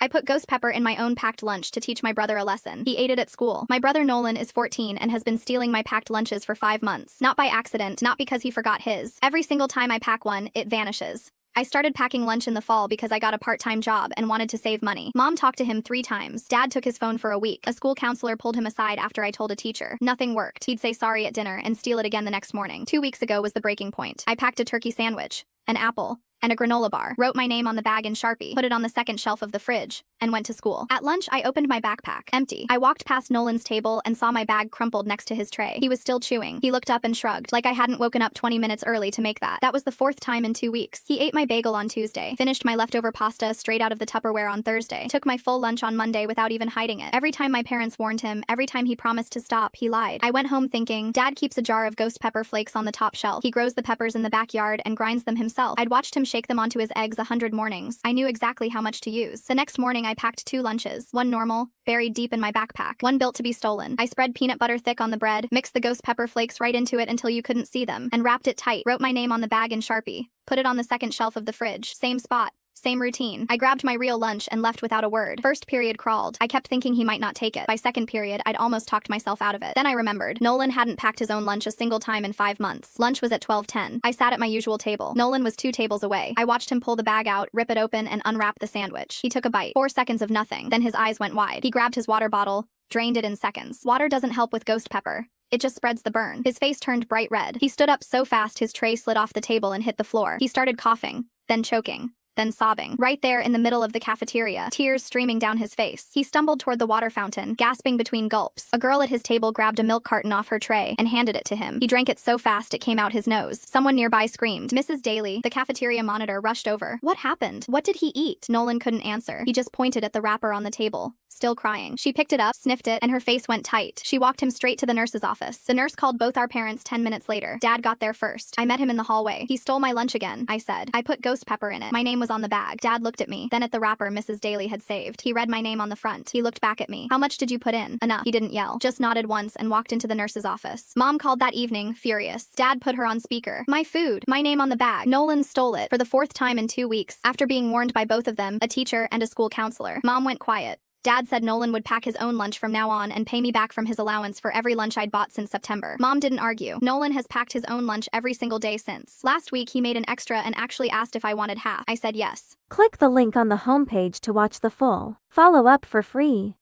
I put ghost pepper in my own packed lunch to teach my brother a lesson. He ate it at school. My brother Nolan is 14 and has been stealing my packed lunches for 5 months. Not by accident, not because he forgot his. Every single time I pack one, it vanishes. I started packing lunch in the fall because I got a part-time job and wanted to save money. Mom talked to him 3 times. Dad took his phone for a week. A school counselor pulled him aside after I told a teacher. Nothing worked. He'd say sorry at dinner and steal it again the next morning. 2 weeks ago was the breaking point. I packed a turkey sandwich, an apple, and a granola bar, wrote my name on the bag in Sharpie, put it on the second shelf of the fridge, and went to school. At lunch, I opened my backpack. Empty. I walked past Nolan's table and saw my bag crumpled next to his tray. He was still chewing. He looked up and shrugged, like I hadn't woken up 20 minutes early to make that. That was the 4th time in 2 weeks. He ate my bagel on Tuesday, finished my leftover pasta straight out of the Tupperware on Thursday, took my full lunch on Monday without even hiding it. Every time my parents warned him, every time he promised to stop, he lied. I went home thinking, Dad keeps a jar of ghost pepper flakes on the top shelf. He grows the peppers in the backyard and grinds them himself. I'd watched him shake them onto his eggs 100 mornings. I knew exactly how much to use. The next morning I packed 2 lunches, one normal, buried deep in my backpack, one built to be stolen. I spread peanut butter thick on the bread, mixed the ghost pepper flakes right into it until you couldn't see them, and wrapped it tight, wrote my name on the bag in Sharpie, put it on the second shelf of the fridge. Same spot. Same routine. I grabbed my real lunch and left without a word. First period crawled. I kept thinking he might not take it. By second period, I'd almost talked myself out of it. Then I remembered. Nolan hadn't packed his own lunch a single time in 5 months. Lunch was at 12:10. I sat at my usual table. Nolan was 2 tables away. I watched him pull the bag out, rip it open, and unwrap the sandwich. He took a bite. 4 seconds of nothing. Then his eyes went wide. He grabbed his water bottle, drained it in seconds. Water doesn't help with ghost pepper. It just spreads the burn. His face turned bright red. He stood up so fast his tray slid off the table and hit the floor. He started coughing, then choking, then sobbing. Right there in the middle of the cafeteria, tears streaming down his face. He stumbled toward the water fountain, gasping between gulps. A girl at his table grabbed a milk carton off her tray and handed it to him. He drank it so fast it came out his nose. Someone nearby screamed. Mrs. Daly, the cafeteria monitor, rushed over. What happened? What did he eat? Nolan couldn't answer. He just pointed at the wrapper on the table, still crying. She picked it up, sniffed it, and her face went tight. She walked him straight to the nurse's office. The nurse called both our parents 10 minutes later. Dad got there first. I met him in the hallway. He stole my lunch again, I said. I put ghost pepper in it. My name was on the bag. Dad looked at me, then at the wrapper Mrs. Daly had saved. He read my name on the front. He looked back at me. How much did you put in? Enough. He didn't yell, just nodded once and walked into the nurse's office. Mom called that evening, furious. Dad put her on speaker. My food. My name on the bag. Nolan stole it for the 4th time in 2 weeks, after being warned by both of them, a teacher and a school counselor. Mom went quiet. Dad said Nolan would pack his own lunch from now on and pay me back from his allowance for every lunch I'd bought since September. Mom didn't argue. Nolan has packed his own lunch every single day since. Last week he made an extra and actually asked if I wanted half. I said yes. Click the link on the homepage to watch the full follow-up for free.